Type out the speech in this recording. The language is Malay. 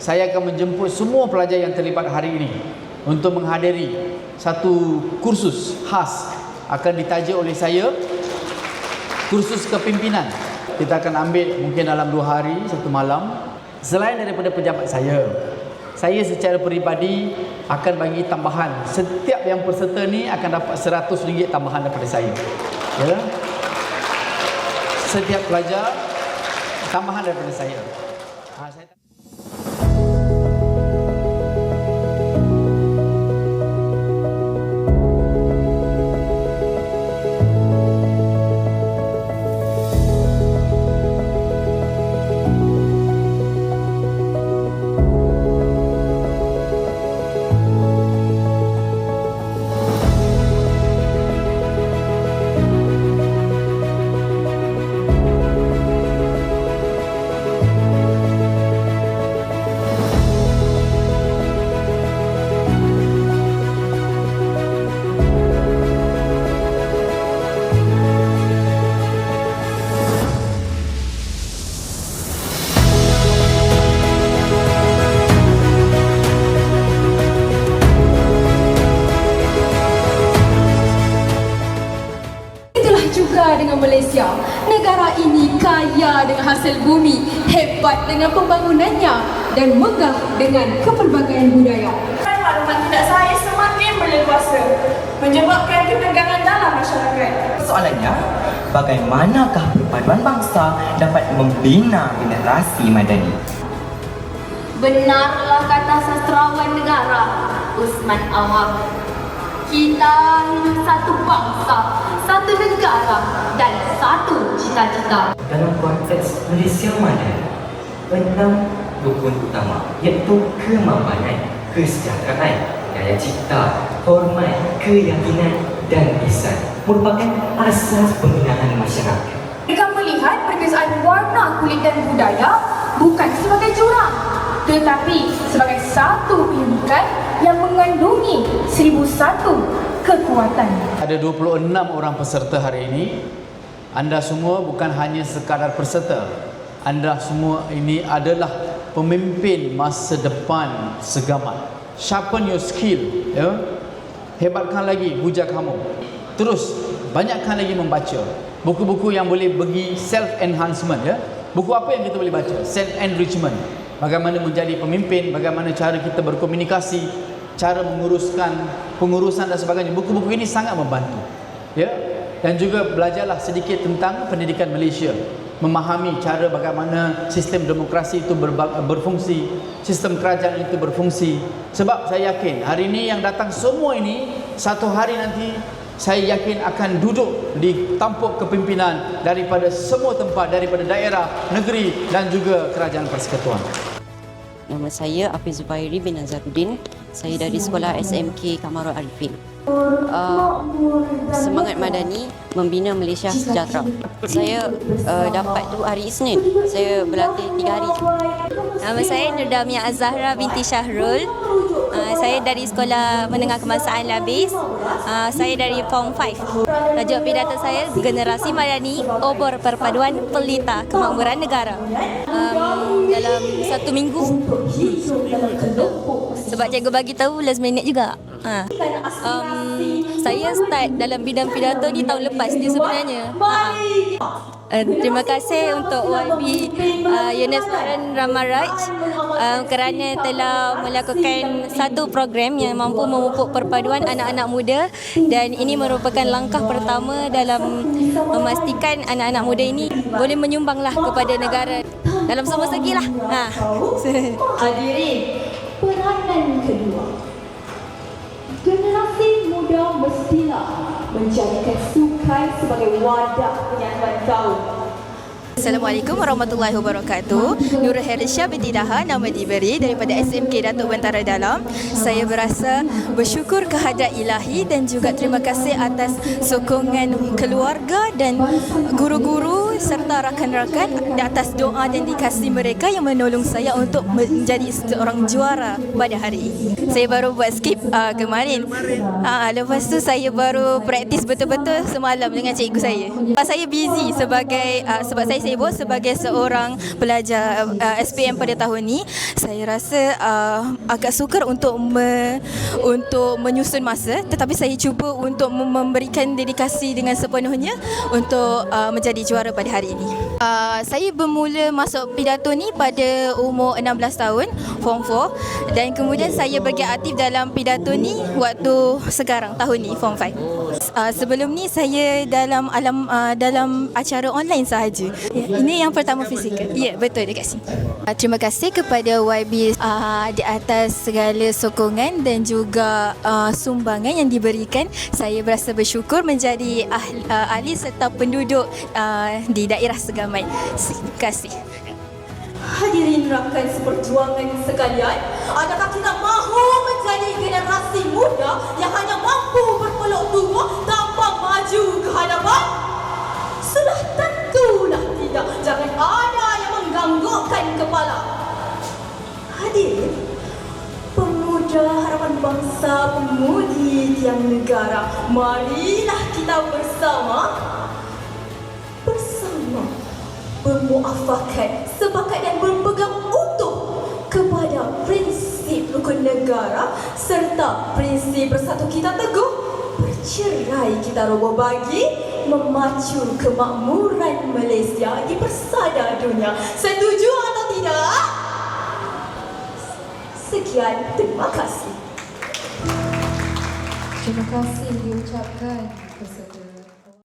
saya akan menjemput semua pelajar yang terlibat hari ini untuk menghadiri satu kursus khas akan ditaja oleh saya, kursus kepimpinan. Kita akan ambil mungkin dalam 2 hari, 1 malam. Selain daripada pejabat saya secara peribadi akan bagi tambahan. Setiap yang peserta ni akan dapat RM100 tambahan daripada saya. Ya. Setiap pelajar tambahan daripada saya. Saya dengan Malaysia. Negara ini kaya dengan hasil bumi, hebat dengan pembangunannya dan megah dengan kepelbagaian budaya. Maklumat tidak saya semakin berleluasa, menyebabkan ketegangan dalam masyarakat. Soalannya, bagaimanakah perpaduan bangsa dapat membina generasi madani? Benarlah kata sastrawan negara Usman Awam, kita hidup satu bangsa, satu negara dan satu cita-cita. Dalam konteks Malaysia madani, 6 rukun utama iaitu kemapanan, kesejahteraan, daya cipta, hormat, keyakinan dan ihsan merupakan asas pembinaan masyarakat. Mereka melihat perbezaan warna kulit dan budaya bukan sebagai jurang, tetapi sebagai satu keunikan yang mengandungi 1001 kekuatan. ada 26 orang peserta hari ini. Anda semua bukan hanya sekadar peserta. Anda semua ini adalah pemimpin masa depan segamat. Sharpen your skill, ya. Hebatkan lagi hujah kamu. Terus banyakkan lagi membaca buku-buku yang boleh bagi self enhancement, ya. Buku apa yang kita boleh baca? Self enrichment. Bagaimana menjadi pemimpin, bagaimana cara kita berkomunikasi, cara menguruskan pengurusan dan sebagainya. Buku-buku ini sangat membantu. Ya. Dan juga belajarlah sedikit tentang pendidikan Malaysia. Memahami cara bagaimana sistem demokrasi itu berfungsi, sistem kerajaan itu berfungsi. Sebab saya yakin hari ini yang datang semua ini, satu hari nanti saya yakin akan duduk di tampuk kepimpinan daripada semua tempat, daripada daerah, negeri dan juga kerajaan persekutuan. Nama saya Afiz Zubairi bin Nazaruddin. Saya dari sekolah SMK Kamarul Arifin. Semangat madani membina Malaysia sejahtera. Saya dapat tu hari Isnin. Saya berlatih 3 hari. Nama saya Nurdamia Azahra binti Syahrul. Saya dari Sekolah Menengah Kebangsaan Labis. Saya dari Form 5. Tajuk pidato saya, Generasi Madani, Obor Perpaduan Pelita Kemakmuran Negara. Dalam 1 minggu. Sebab cikgu bagi tahu last minute juga. Saya start dalam bidang pidato ni tahun lepas ni sebenarnya. Terima kasih untuk YB Yunus Faran Ramaraj kerana telah melakukan satu program yang mampu memupuk perpaduan anak-anak muda, dan ini merupakan langkah pertama dalam memastikan anak-anak muda ini boleh menyumbanglah kepada negara dalam semua segi lah. Hadirin, peranan kedua. Generasi muda mestilah menjadikan sukan sebagai wadah penyatuan kaum. Assalamualaikum warahmatullahi wabarakatuh. Nurul Herisha binti Daha, nama diberi daripada SMK Datuk Bentara Dalam. Saya berasa bersyukur kehadrat ilahi dan juga terima kasih atas sokongan keluarga dan guru-guru serta rakan-rakan di atas doa dan dikasih mereka yang menolong saya untuk menjadi seorang juara pada hari ini. Saya baru buat skrip kemarin. Lepas tu saya baru praktis betul-betul semalam dengan cikgu saya. Saya busy sebab saya sibuk sebagai seorang pelajar SPM pada tahun ni. Saya rasa agak sukar untuk menyusun masa, tetapi saya cuba untuk memberikan dedikasi dengan sepenuhnya untuk menjadi juara pada hari ini. Saya bermula masuk pidato ni pada umur 16 tahun, Form 4, dan kemudian saya bergerak aktif dalam pidato ni waktu sekarang tahun ni, Form 5. Sebelum ni saya dalam acara online sahaja. Ini yang pertama fizikal. Ya, betul, dekat sini. Terima kasih kepada YB di atas segala sokongan dan juga sumbangan yang diberikan. Saya berasa bersyukur menjadi ahli serta penduduk di daerah Segamai. Terima kasih. Hadirin rakan seperjuangan sekalian, adakah kita mahu menjadi generasi muda yang hanya mampu berpeluk tubuh tanpa maju ke hadapan? Sudah tentulah tidak. Jangan ada yang menganggukkan kepala. Hadirin, pemuda harapan bangsa, pemudi tiang negara, marilah kita bersama bermuafakat, sepakat dan berpegang utuh kepada prinsip rukun negara serta prinsip bersatu kita teguh, bercerai kita roboh bagi, memacu kemakmuran Malaysia di persada dunia. Setuju atau tidak? Sekian, terima kasih. Terima kasih diucapkan kepada